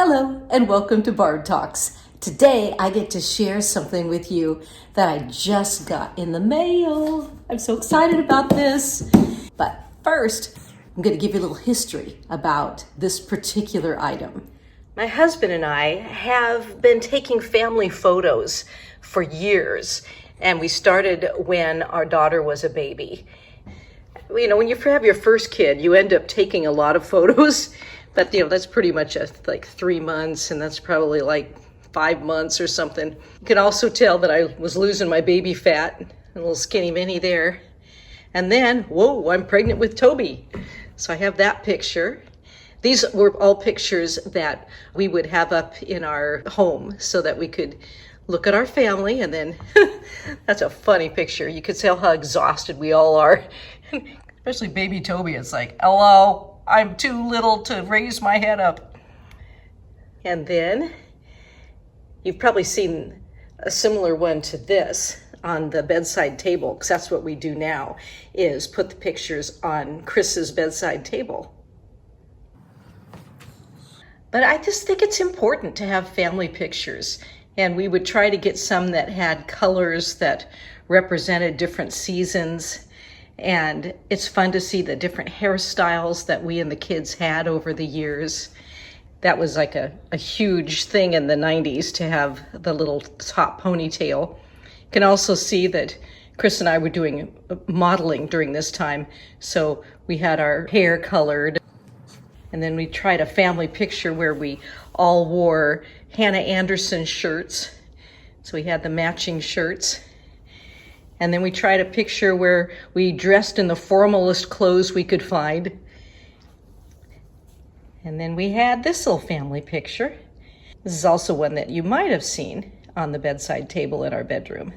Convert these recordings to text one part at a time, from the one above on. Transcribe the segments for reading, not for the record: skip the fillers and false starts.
Hello and welcome to Barb Talks. Today I get to share something with you that I just got in the mail. I'm so excited about this. But first, I'm going to give you a little history about this particular item. My husband and I have been taking family photos for years, and we started when our daughter was a baby. You know, when you have your first kid, you end up taking a lot of photos. But, that's pretty much like 3 months, and that's probably like 5 months or something. You can also tell that I was losing my baby fat, a little skinny mini there. And then, whoa, I'm pregnant with Toby. So I have that picture. These were all pictures that we would have up in our home so that we could look at our family. And then, that's a funny picture. You could tell how exhausted we all are. Especially baby Toby. It's like, hello. I'm too little to raise my head up. And then you've probably seen a similar one to this on the bedside table, because that's what we do now, is put the pictures on Chris's bedside table. But I just think it's important to have family pictures, and we would try to get some that had colors that represented different seasons. And it's fun to see the different hairstyles that we and the kids had over the years. That was like a huge thing in the 90s to have the little top ponytail. You can also see that Chris and I were doing modeling during this time. So we had our hair colored. And then we tried a family picture where we all wore Hannah Anderson shirts. So we had the matching shirts. And then we tried a picture where we dressed in the formalest clothes we could find. And then we had this little family picture. This is also one that you might have seen on the bedside table in our bedroom.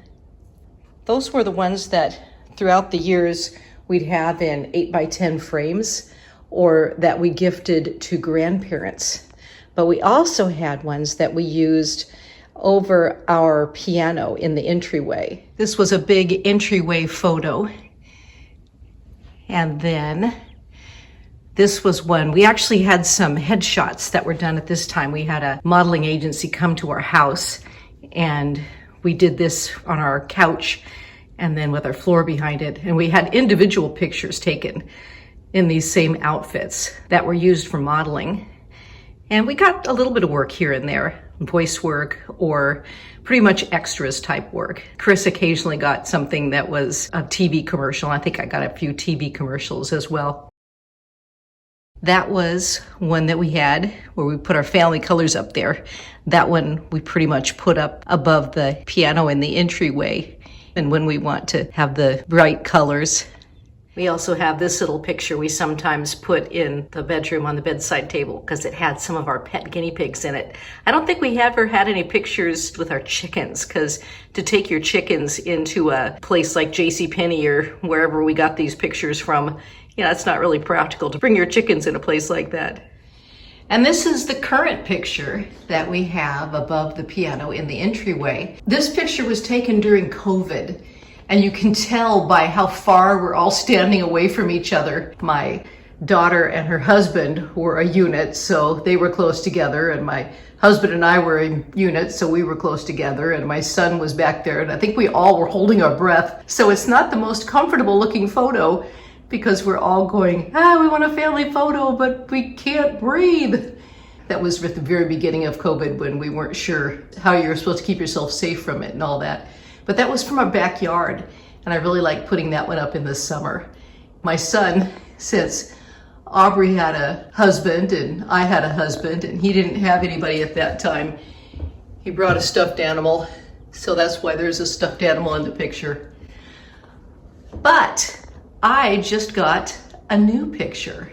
Those were the ones that throughout the years we'd have in 8x10 frames or that we gifted to grandparents. But we also had ones that we used over our piano in the entryway. This was a big entryway photo. And then this was one. We actually had some headshots that were done at this time. We had a modeling agency come to our house, and we did this on our couch and then with our floor behind it. And we had individual pictures taken in these same outfits that were used for modeling. And we got a little bit of work here and there, voice work or pretty much extras type work. Chris occasionally got something that was a TV commercial. I think I got a few TV commercials as well. That was one that we had where we put our family colors up there. That one we pretty much put up above the piano in the entryway. And when we want to have the bright colors, we also have this little picture we sometimes put in the bedroom on the bedside table because it had some of our pet guinea pigs in it. I don't think we ever had any pictures with our chickens, because to take your chickens into a place like JCPenney or wherever we got these pictures from, it's not really practical to bring your chickens in a place like that. And this is the current picture that we have above the piano in the entryway. This picture was taken during COVID. And you can tell by how far we're all standing away from each other. My daughter and her husband were a unit, so they were close together. And my husband and I were a unit, so we were close together. And my son was back there, and I think we all were holding our breath. So it's not the most comfortable looking photo because we're all going, we want a family photo, but we can't breathe. That was at the very beginning of COVID when we weren't sure how you were supposed to keep yourself safe from it and all that. But that was from our backyard, and I really like putting that one up in the summer. My son, since Aubrey had a husband and I had a husband, and he didn't have anybody at that time, he brought a stuffed animal, so that's why there's a stuffed animal in the picture. But I just got a new picture.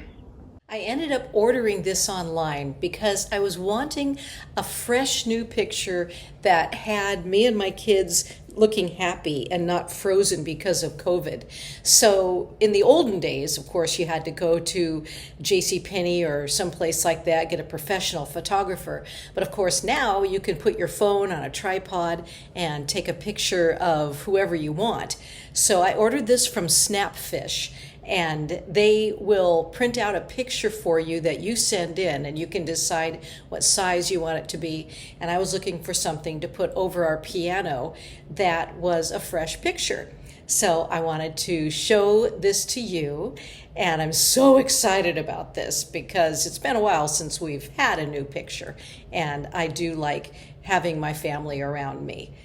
I ended up ordering this online because I was wanting a fresh new picture that had me and my kids looking happy and not frozen because of COVID. So in the olden days, of course, you had to go to JCPenney or someplace like that, get a professional photographer. But of course now you can put your phone on a tripod and take a picture of whoever you want. So I ordered this from Snapfish. and they will print out a picture for you that you send in, and you can decide what size you want it to be. And I was looking for something to put over our piano that was a fresh picture. So I wanted to show this to you, and I'm so excited about this because it's been a while since we've had a new picture, and I do like having my family around me.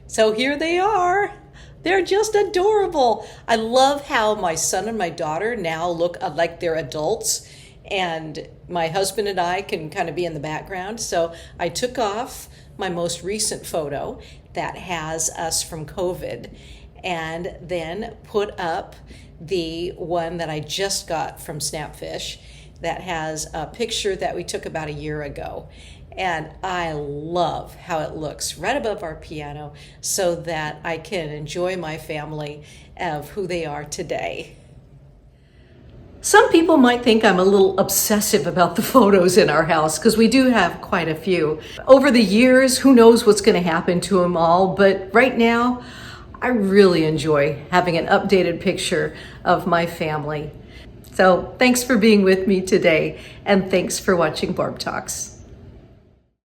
So here they are. They're just adorable. I love how my son and my daughter now look like they're adults, and my husband and I can kind of be in the background. So I took off my most recent photo that has us from COVID, and then put up the one that I just got from Snapfish that has a picture that we took about a year ago. And I love how it looks right above our piano so that I can enjoy my family of who they are today. Some people might think I'm a little obsessive about the photos in our house because we do have quite a few. Over the years, who knows what's going to happen to them all, but right now, I really enjoy having an updated picture of my family. So thanks for being with me today, and thanks for watching Barb Talks.